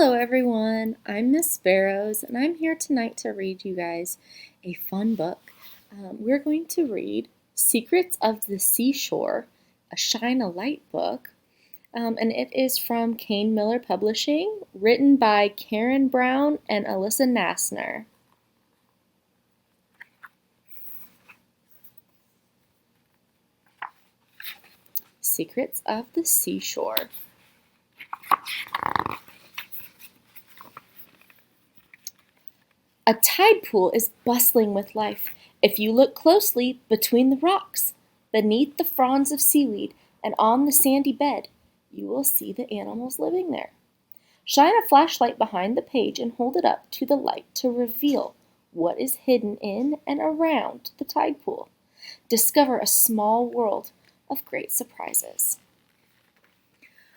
Hello everyone, I'm Miss Barrows and I'm here tonight to read you guys a fun book. We're going to read Secrets of the Seashore, a Shine a Light book, and it is from Kane Miller Publishing, written by Carron Brown and Alyssa Nassner. Secrets of the Seashore. A tide pool is bustling with life if you look closely between the rocks, beneath the fronds of seaweed, and on the sandy bed. You will see the animals living there. Shine a flashlight behind the page and hold it up to the light to reveal what is hidden in and around the tide pool. Discover a small world of great surprises.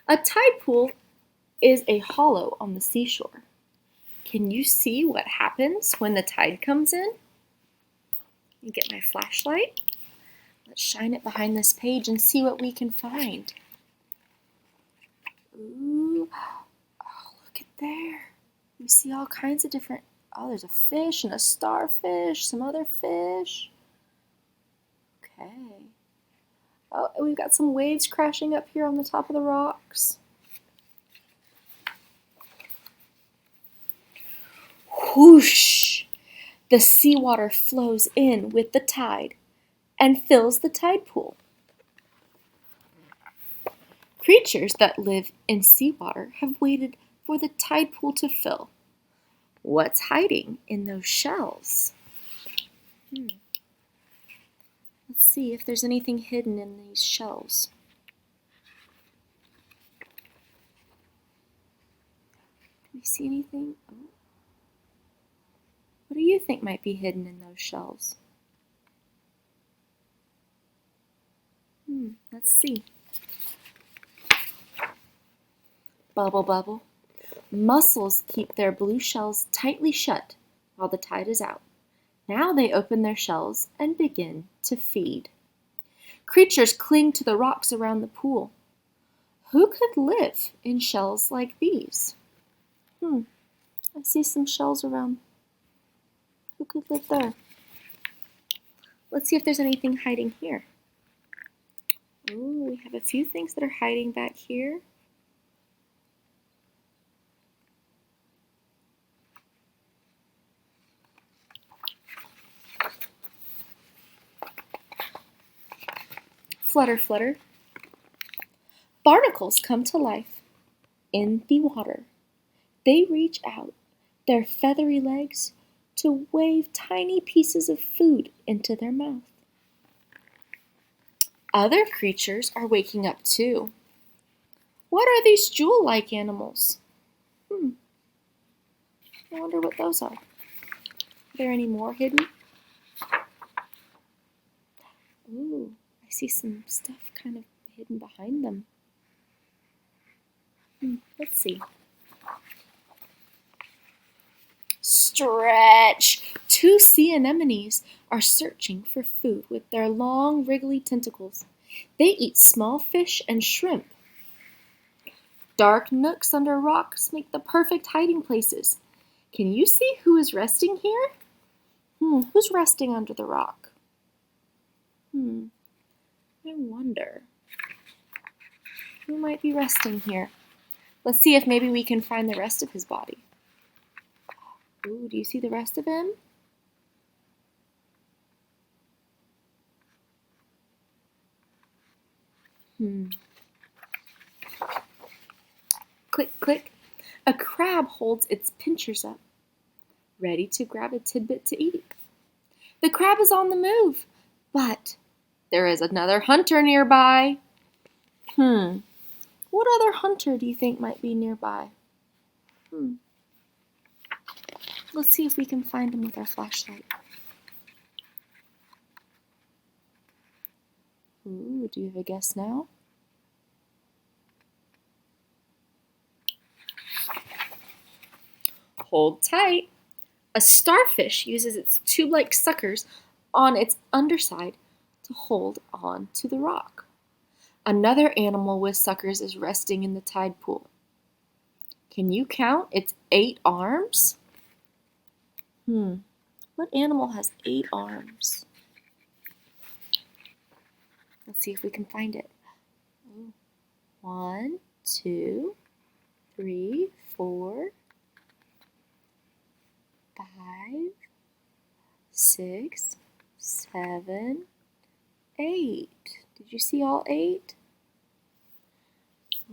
A tide pool is a hollow on the seashore. Can you see what happens when the tide comes in? Let me get my flashlight. Let's shine it behind this page and see what we can find. Ooh, oh, look at there. We see all kinds of different, there's a fish and a starfish, some other fish. Okay. Oh, we've got some waves crashing up here on the top of the rocks. Whoosh! The seawater flows in with the tide and fills the tide pool. Creatures that live in seawater have waited for the tide pool to fill. What's hiding in those shells? Let's see if there's anything hidden in these shells. Do we see anything? Oh. What do you think might be hidden in those shells? Let's see. Bubble, bubble. Mussels keep their blue shells tightly shut while the tide is out. Now they open their shells and begin to feed. Creatures cling to the rocks around the pool. Who could live in shells like these? I see some shells around. Who could live there? Let's see if there's anything hiding here. Ooh, we have a few things that are hiding back here. Flutter, flutter. Barnacles come to life in the water. They reach out their feathery legs to wave tiny pieces of food into their mouth. Other creatures are waking up too. What are these jewel-like animals? I wonder what those are. Are there any more hidden? Ooh, I see some stuff kind of hidden behind them. Let's see. Stretch! 2 sea anemones are searching for food with their long, wriggly tentacles. They eat small fish and shrimp. Dark nooks under rocks make the perfect hiding places. Can you see who is resting here? Who's resting under the rock? I wonder. Who might be resting here? Let's see if maybe we can find the rest of his body. Ooh, do you see the rest of him? Click, click. A crab holds its pincers up, ready to grab a tidbit to eat. The crab is on the move, but there is another hunter nearby. What other hunter do you think might be nearby? Let's see if we can find him with our flashlight. Ooh, do you have a guess now? Hold tight. A starfish uses its tube-like suckers on its underside to hold on to the rock. Another animal with suckers is resting in the tide pool. Can you count its 8 arms? What animal has 8 arms? Let's see if we can find it. 1, 2, 3, 4, 5, 6, 7, 8. Did you see all 8?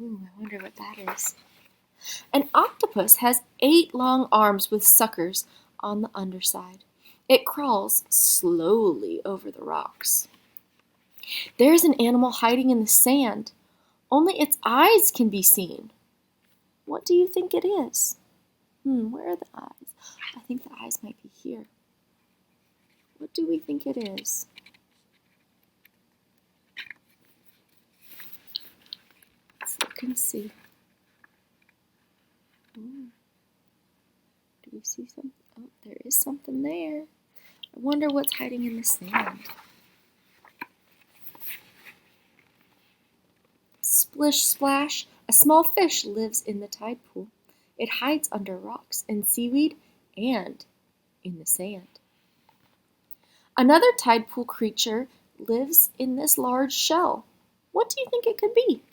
Ooh, I wonder what that is. An octopus has 8 long arms with suckers on the underside. It crawls slowly over the rocks. There's an animal hiding in the sand. Only its eyes can be seen. What do you think it is? Where are the eyes? I think the eyes might be here. What do we think it is? Let's look and see. Do we see something? Oh, there is something there. I wonder what's hiding in the sand. Plishsplash, a small fish, lives in the tide pool. It hides under rocks and seaweed and in the sand. Another tide pool creature lives in this large shell. What do you think it could be?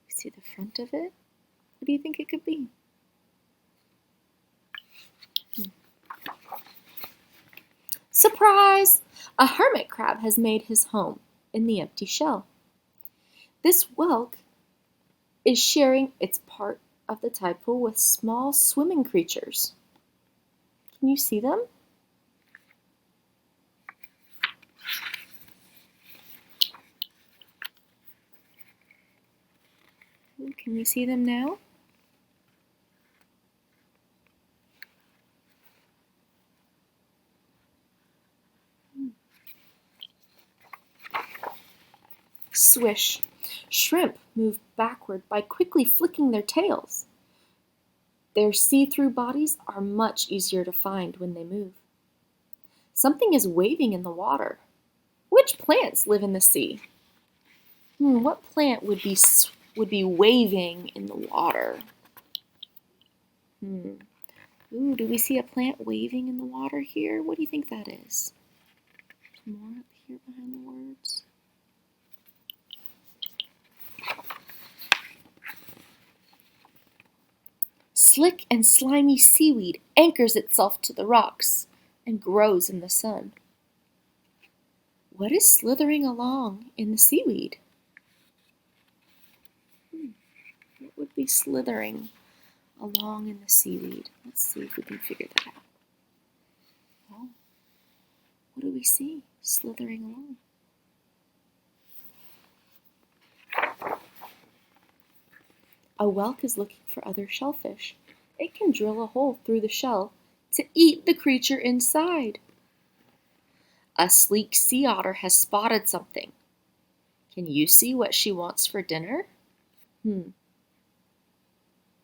See the front of it? What do you think it could be? Surprise! A hermit crab has made his home in the empty shell. This whelk is sharing its part of the tide pool with small swimming creatures. Can you see them? Can we see them now? Swish. Shrimp move backward by quickly flicking their tails. Their see-through bodies are much easier to find when they move. Something is waving in the water. Which plants live in the sea? What plant would be waving in the water? Ooh, do we see a plant waving in the water here? What do you think that is? More up here behind the words. Slick and slimy seaweed anchors itself to the rocks and grows in the sun. What is slithering along in the seaweed? What would be slithering along in the seaweed? Let's see if we can figure that out. Oh, what do we see slithering along? A whelk is looking for other shellfish. It can drill a hole through the shell to eat the creature inside. A sleek sea otter has spotted something. Can you see what she wants for dinner?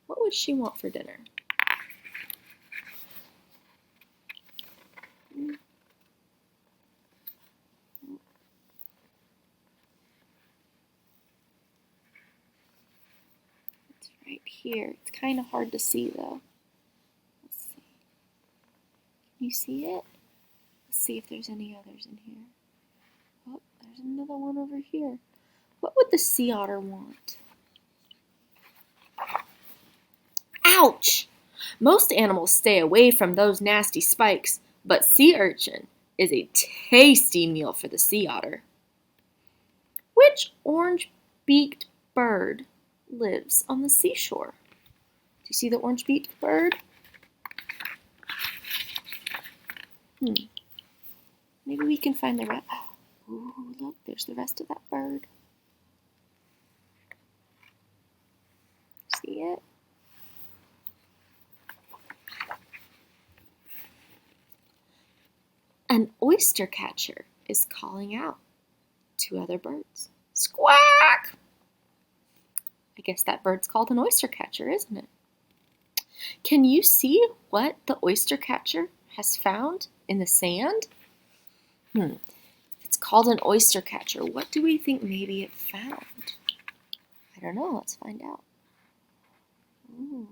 What would she want for dinner? It's right here. It's kind of hard to see though. Let's see. Can you see it? Let's see if there's any others in here. Oh, there's another one over here. What would the sea otter want? Ouch! Most animals stay away from those nasty spikes, but sea urchin is a tasty meal for the sea otter. Which orange-beaked bird lives on the seashore? Do you see the orange-beaked bird? Maybe we can find the rest. Ooh, look, there's the rest of that bird. See it? An oyster catcher is calling out to other birds. Squawk! I guess that bird's called an oyster catcher, isn't it? Can you see what the oyster catcher has found in the sand? It's called an oyster catcher. What do we think maybe it found? I don't know. Let's find out. Ooh.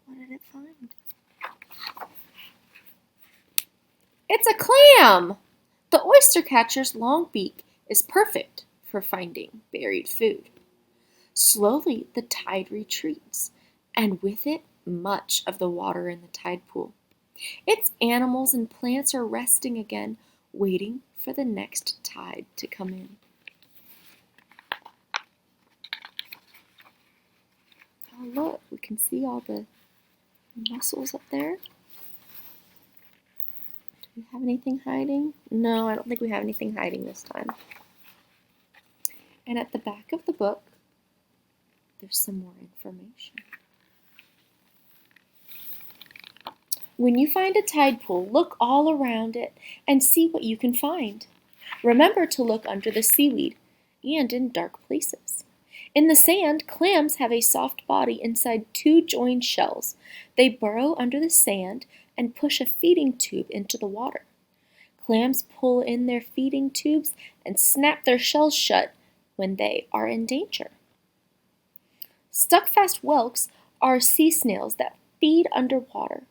What did it find? It's a clam! The oyster catcher's long beak is perfect for finding buried food. Slowly, the tide retreats, and with it, much of the water in the tide pool. Its animals and plants are resting again, waiting for the next tide to come in. Oh, look, we can see all the mussels up there. Do we have anything hiding? No, I don't think we have anything hiding this time. And at the back of the book, there's some more information. When you find a tide pool, look all around it and see what you can find. Remember to look under the seaweed and in dark places. In the sand, clams have a soft body inside two joined shells. They burrow under the sand and push a feeding tube into the water. Clams pull in their feeding tubes and snap their shells shut when they are in danger. Stuck-fast whelks are sea snails that feed underwater.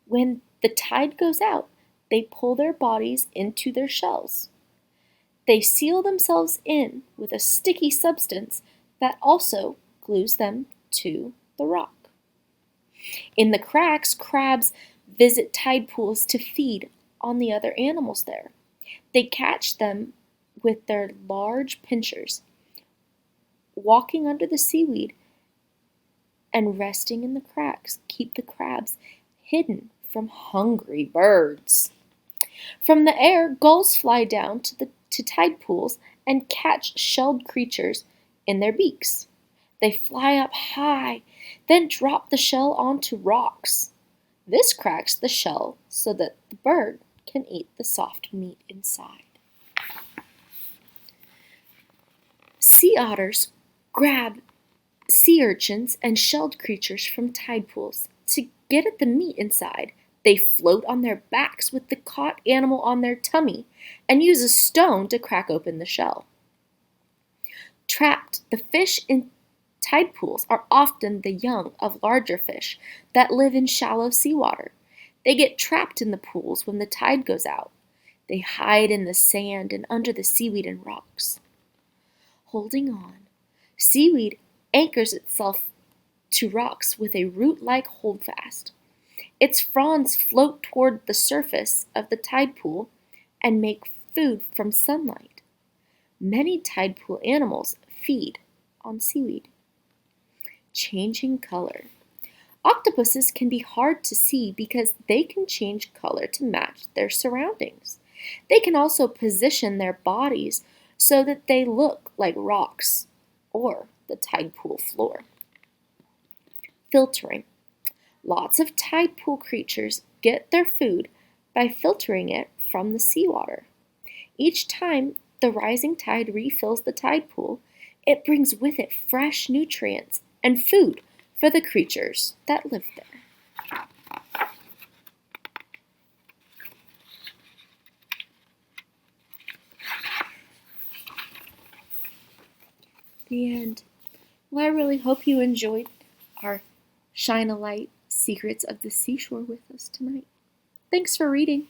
When the tide goes out, they pull their bodies into their shells. They seal themselves in with a sticky substance that also glues them to the rock. In the cracks, crabs visit tide pools to feed on the other animals there. They catch them with their large pincers, walking under the seaweed and resting in the cracks keep the crabs hidden from hungry birds. From the air, gulls fly down to tide pools and catch shelled creatures in their beaks. They fly up high, then drop the shell onto rocks. This cracks the shell so that the bird can eat the soft meat inside. Sea otters grab sea urchins and shelled creatures from tide pools. To get at the meat inside, they float on their backs with the caught animal on their tummy and use a stone to crack open the shell. Trapped, the fish in tide pools are often the young of larger fish that live in shallow seawater. They get trapped in the pools when the tide goes out. They hide in the sand and under the seaweed and rocks. Holding on, seaweed anchors itself to rocks with a root-like holdfast. Its fronds float toward the surface of the tide pool and make food from sunlight. Many tide pool animals feed on seaweed. Changing color. Octopuses can be hard to see because they can change color to match their surroundings. They can also position their bodies so that they look like rocks or the tide pool floor. Filtering. Lots of tide pool creatures get their food by filtering it from the seawater. Each time the rising tide refills the tide pool, it brings with it fresh nutrients and food for the creatures that live there. The end. Well, I really hope you enjoyed our Shine a Light Secrets of the Seashore with us tonight. Thanks for reading.